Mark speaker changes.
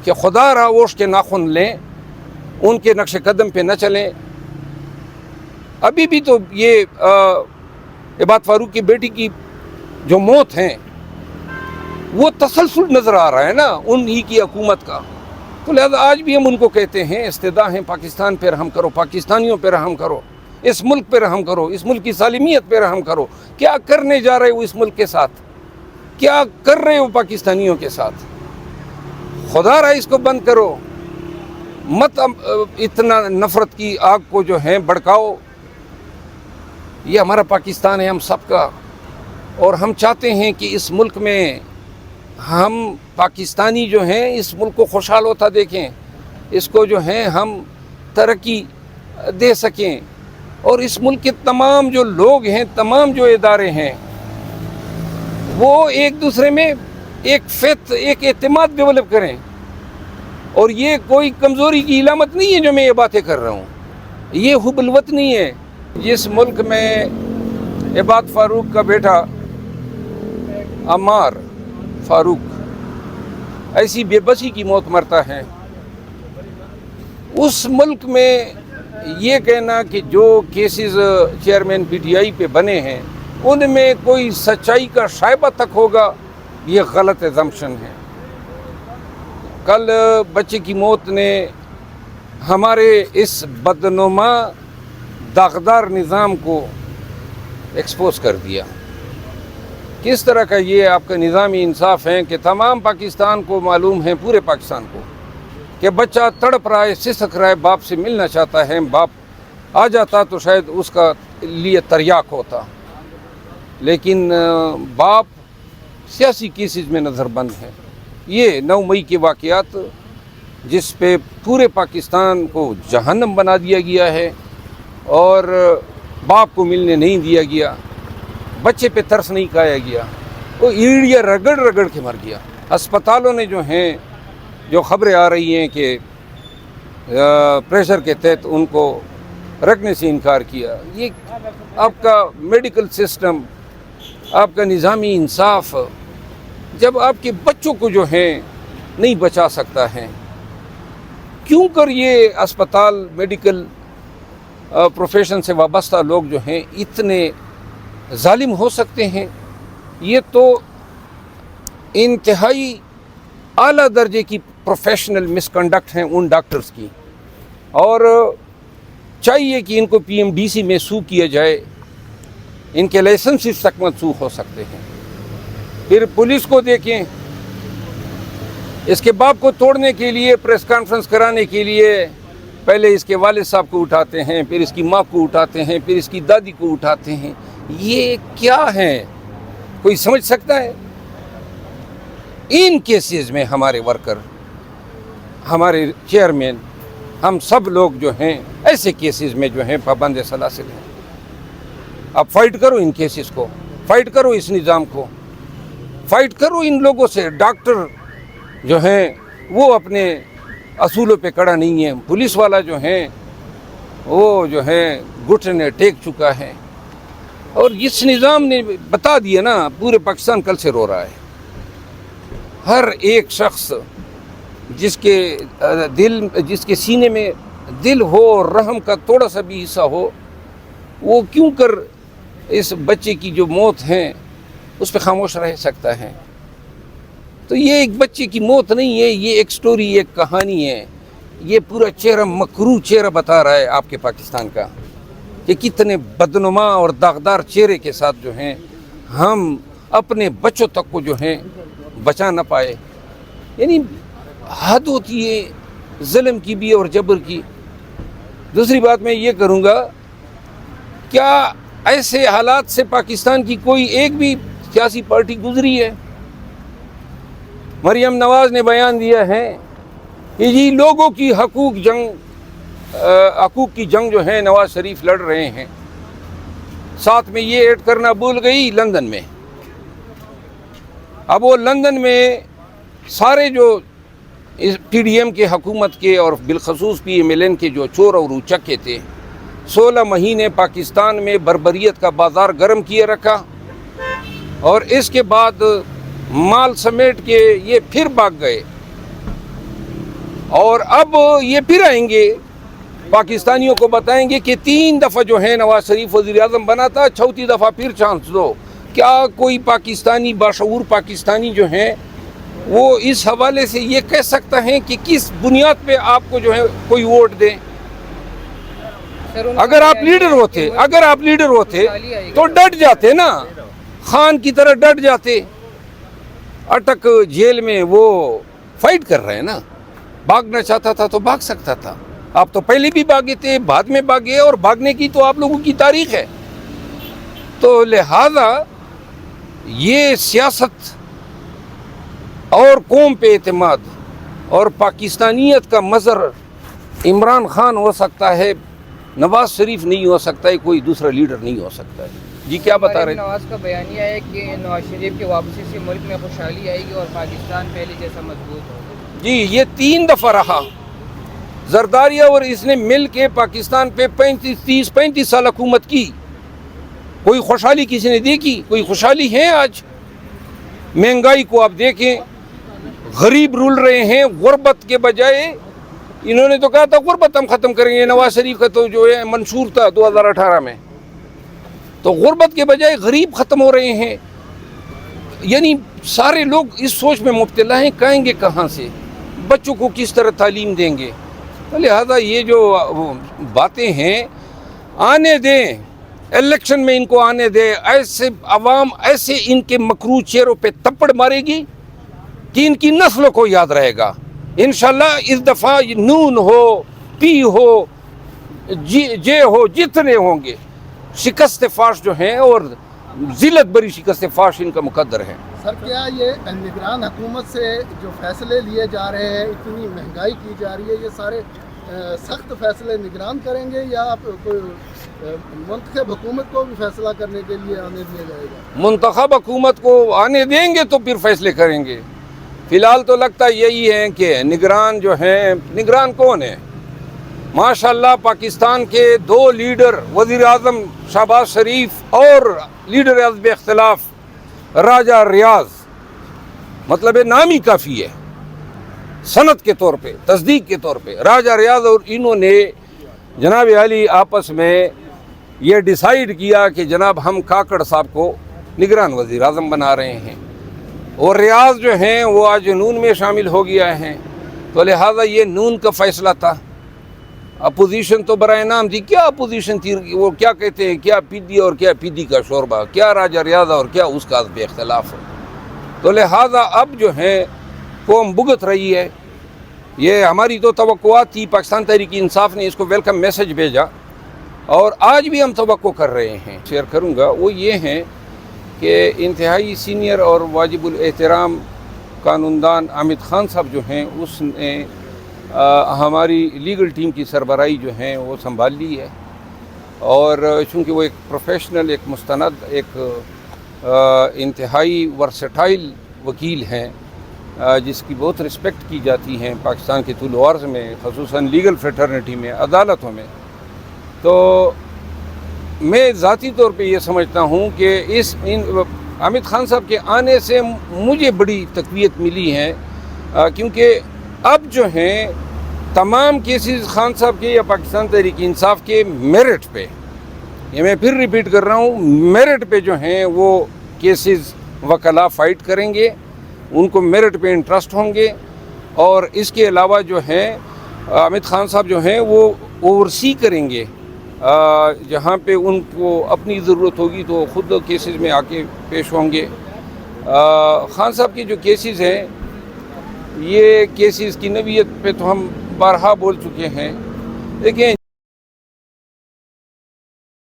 Speaker 1: کہ خدا را اوش کے ناخن لیں، ان کے نقش قدم پہ نہ چلیں۔ ابھی بھی تو یہ عباد فاروق کی بیٹی کی جو موت ہیں وہ تسلسل نظر آ رہا ہے نا انہی کی حکومت کا، تو لہذا آج بھی ہم ان کو کہتے ہیں استدعا ہیں پاکستان پہ رحم کرو، پاکستانیوں پہ رحم کرو، اس ملک پہ رحم کرو، اس ملک کی سالمیت پہ رحم کرو۔ کیا کرنے جا رہے ہو اس ملک کے ساتھ؟ کیا کر رہے ہو پاکستانیوں کے ساتھ؟ خدا را اس کو بند کرو، مت اتنا نفرت کی آگ کو جو ہے بھڑکاؤ۔ یہ ہمارا پاکستان ہے ہم سب کا، اور ہم چاہتے ہیں کہ اس ملک میں ہم پاکستانی جو ہیں اس ملک کو خوشحال ہوتا دیکھیں، اس کو جو ہے ہم ترقی دے سکیں، اور اس ملک کے تمام جو لوگ ہیں، تمام جو ادارے ہیں، وہ ایک دوسرے میں ایک فیت، ایک اعتماد ڈیولپ کریں۔ اور یہ کوئی کمزوری کی علامت نہیں ہے جو میں یہ باتیں کر رہا ہوں، یہ حب الوطنی ہے۔ جس ملک میں عباد فاروق کا بیٹا عمار فاروق ایسی بے بسی کی موت مرتا ہے، اس ملک میں یہ کہنا کہ جو cases chairman P T I پہ بنے ہیں ان میں کوئی سچائی کا شائبہ تک ہوگا، یہ غلط ایزمپشن ہے۔ کل بچے کی موت نے ہمارے اس بدنما داغدار نظام کو ایکسپوز کر دیا۔ کس طرح کا یہ آپ کا نظامی انصاف ہے کہ تمام پاکستان کو معلوم ہے، پورے پاکستان کو، کہ بچہ تڑپ رہا ہے، سسک رہا ہے، باپ سے ملنا چاہتا ہے، باپ آ جاتا تو شاید اس کا لیے تریاق ہوتا، لیکن باپ سیاسی کیسز میں نظر بند ہے۔ یہ 9 مئی کے واقعات جس پہ پورے پاکستان کو جہنم بنا دیا گیا ہے اور باپ کو ملنے نہیں دیا گیا، بچے پہ ترس نہیں کھایا گیا، وہ ایڑیاں رگڑ رگڑ کے مر گیا۔ ہسپتالوں نے جو ہیں، جو خبریں آ رہی ہیں کہ پریشر کے تحت ان کو رکھنے سے انکار کیا۔ یہ آپ کا میڈیکل سسٹم، آپ کا نظامی انصاف جب آپ کے بچوں کو جو ہے نہیں بچا سکتا ہے، کیوں کر یہ اسپتال میڈیکل پروفیشن سے وابستہ لوگ جو ہیں اتنے ظالم ہو سکتے ہیں؟ یہ تو انتہائی اعلیٰ درجے کی پروفیشنل مس کنڈکٹ ہیں ان ڈاکٹرز کی، اور چاہیے کہ ان کو پی ایم ڈی سی میں سو کیا جائے، ان کے لائسنسز تک منسوخ ہو سکتے ہیں۔ پھر پولیس کو دیکھیں، اس کے باپ کو توڑنے کے لیے، پریس کانفرنس کرانے کے لیے پہلے اس کے والد صاحب کو اٹھاتے ہیں، پھر اس کی ماں کو اٹھاتے ہیں، پھر اس کی دادی کو اٹھاتے ہیں۔ یہ کیا ہے؟ کوئی سمجھ سکتا ہے؟ ان کیسز میں ہمارے ورکر، ہمارے چیئرمین، ہم سب لوگ جو ہیں ایسے کیسز میں جو ہیں پابند سلاسل ہیں۔ اب فائٹ کرو ان کیسز کو، فائٹ کرو اس نظام کو، فائٹ کرو ان لوگوں سے۔ ڈاکٹر جو ہیں وہ اپنے اصولوں پہ کڑا نہیں ہے، پولیس والا جو ہیں وہ جو ہے گھٹنے ٹیک چکا ہے، اور اس نظام نے بتا دیا نا، پورے پاکستان کل سے رو رہا ہے۔ ہر ایک شخص جس کے سینے میں دل ہو اور رحم کا تھوڑا سا بھی حصہ ہو، وہ کیوں کر اس بچے کی جو موت ہے اس پہ خاموش رہ سکتا ہے؟ تو یہ ایک بچے کی موت نہیں ہے، یہ ایک سٹوری، ایک کہانی ہے۔ یہ پورا چہرہ، مکروہ چہرہ بتا رہا ہے آپ کے پاکستان کا، کہ کتنے بدنما اور داغدار چہرے کے ساتھ جو ہیں ہم اپنے بچوں تک کو جو ہیں بچا نہ پائے۔ یعنی حد ہوتی ہے ظلم کی بھی اور جبر کی۔ دوسری بات میں یہ کروں گا، کیا ایسے حالات سے پاکستان کی کوئی ایک بھی سیاسی پارٹی گزری ہے؟ مریم نواز نے بیان دیا ہے کہ یہ لوگوں کی حقوق کی جنگ جو ہے نواز شریف لڑ رہے ہیں۔ ساتھ میں یہ ایڈ کرنا بھول گئی لندن میں۔ اب وہ لندن میں سارے جو پی ڈی ایم کے حکومت کے اور بالخصوص پی ایم ایل این کے جو چور اور اچکے تھے، 16 مہینے پاکستان میں بربریت کا بازار گرم کیے رکھا، اور اس کے بعد مال سمیٹ کے یہ پھر بھاگ گئے۔ اور اب یہ پھر آئیں گے پاکستانیوں کو بتائیں گے کہ 3 دفعہ جو ہے نواز شریف وزیر اعظم بنا تھا، 4تھی دفعہ پھر چانس دو۔ کیا کوئی پاکستانی باشعور پاکستانی جو ہیں وہ اس حوالے سے یہ کہہ سکتا ہے کہ کس بنیاد پہ آپ کو جو ہے کوئی ووٹ دیں؟ اگر آپ لیڈر ہوتے تو ڈٹ جاتے نا، خان کی طرح ڈٹ جاتے۔ اٹک جیل میں وہ فائٹ کر رہے ہیں نا، بھاگنا چاہتا تھا تو بھاگ سکتا تھا۔ آپ تو پہلے بھی بھاگے تھے، بعد میں بھاگے، اور بھاگنے کی تو آپ لوگوں کی تاریخ ہے۔ تو لہذا یہ سیاست اور قوم پہ اعتماد اور پاکستانیت کا مظہر عمران خان ہو سکتا ہے، نواز شریف نہیں ہو سکتا ہے، کوئی دوسرا لیڈر نہیں ہو سکتا ہے۔ جی کیا بتا رہے ہیں؟
Speaker 2: نواز کا بیانیہ ہے کہ نواز شریف کی واپسی سے ملک میں خوشحالی آئے گی اور پاکستان پہلے جیسا مضبوط ہوگا۔
Speaker 1: جی یہ 3 دفعہ رہا، زرداریہ اور اس نے مل کے پاکستان پہ 35 سال حکومت کی، کوئی خوشحالی کسی نے دیکھی؟ کوئی خوشحالی ہے آج؟ مہنگائی کو آپ دیکھیں، غریب رول رہے ہیں، غربت کے بجائے انہوں نے تو کہا تھا غربت ہم ختم کریں گے، نواز شریف کا تو جو ہے منشور تھا 2018 میں، تو غربت کے بجائے غریب ختم ہو رہے ہیں۔ یعنی سارے لوگ اس سوچ میں مبتلا ہیں، کہیں گے کہاں سے، بچوں کو کس طرح تعلیم دیں گے؟ لہذا یہ جو باتیں ہیں آنے دیں، الیکشن میں ان کو آنے دیں، ایسے عوام ایسے ان کے مکروہ چہروں پہ تپڑ مارے گی کہ ان کی نسلوں کو یاد رہے گا۔ انشاءاللہ اس دفعہ نون ہو، پی ہو، جے ہو، جتنے ہوں گے شکست فاش جو ہیں، اور ذلت بری شکست فاش ان کا مقدر ہے۔
Speaker 3: سر کیا یہ نگران حکومت سے جو فیصلے لیے جا رہے ہیں، اتنی مہنگائی کی جا رہی ہے، یہ سارے سخت فیصلے نگران کریں گے یا کوئی منتخب حکومت کو بھی فیصلہ کرنے کے لیے آنے دیا جائے گا؟
Speaker 1: منتخب حکومت کو آنے دیں گے تو پھر فیصلے کریں گے۔ فی الحال تو لگتا یہی ہے کہ نگران جو ہیں، نگران کون ہے؟ ماشاءاللہ پاکستان کے 2 لیڈر، وزیر اعظم شہباز شریف اور لیڈر حزب اختلاف راجہ ریاض، مطلب نام ہی کافی ہے سند کے طور پہ، تصدیق کے طور پہ۔ راجہ ریاض اور انہوں نے جناب علی آپس میں یہ ڈیسائیڈ کیا کہ جناب ہم کاکڑ صاحب کو نگران وزیر اعظم بنا رہے ہیں، اور ریاض جو ہیں وہ آج نون میں شامل ہو گیا ہے، تو لہٰذا یہ نون کا فیصلہ تھا۔ اپوزیشن تو برائے نام تھی، کیا اپوزیشن تھی؟ وہ کیا کہتے ہیں، کیا پیدی اور کیا پیدی کا شوربہ، کیا راجہ ریاض اور کیا اس کا حزب اختلاف۔ تو لہٰذا اب جو ہے قوم بھگت رہی ہے۔ یہ ہماری تو توقعات تھی، پاکستان تحریک انصاف نے اس کو ویلکم میسج بھیجا، اور آج بھی ہم توقع کر رہے ہیں۔ شیئر کروں گا وہ یہ ہیں کہ انتہائی سینئر اور واجب الاحترام قانون دان حامد خان صاحب جو ہیں، اس نے ہماری لیگل ٹیم کی سربراہی جو ہیں وہ سنبھال لی ہے، اور چونکہ وہ ایک پروفیشنل، ایک مستند، ایک انتہائی ورسٹائل وکیل ہیں جس کی بہت رسپیکٹ کی جاتی ہیں پاکستان کے طول و عرض میں، خصوصاً لیگل فریٹرنیٹی میں، عدالتوں میں، تو میں ذاتی طور پہ یہ سمجھتا ہوں کہ حامد خان صاحب کے آنے سے مجھے بڑی تقویت ملی ہے، کیونکہ اب جو ہیں تمام کیسز خان صاحب کے یا پاکستان تحریک انصاف کے میرٹ پہ، یہ میں پھر ریپیٹ کر رہا ہوں، میرٹ پہ جو ہیں وہ کیسز وکلا فائٹ کریں گے، ان کو میرٹ پہ انٹرسٹ ہوں گے، اور اس کے علاوہ جو ہیں حامد خان صاحب جو ہیں وہ اوورسی کریں گے، جہاں پہ ان کو اپنی ضرورت ہوگی تو خود کیسز میں آ کے پیش ہوں گے۔ خان صاحب کی جو کیسز ہیں، یہ کیسز کی نوعیت پہ تو ہم بارہا بول چکے ہیں، دیکھیں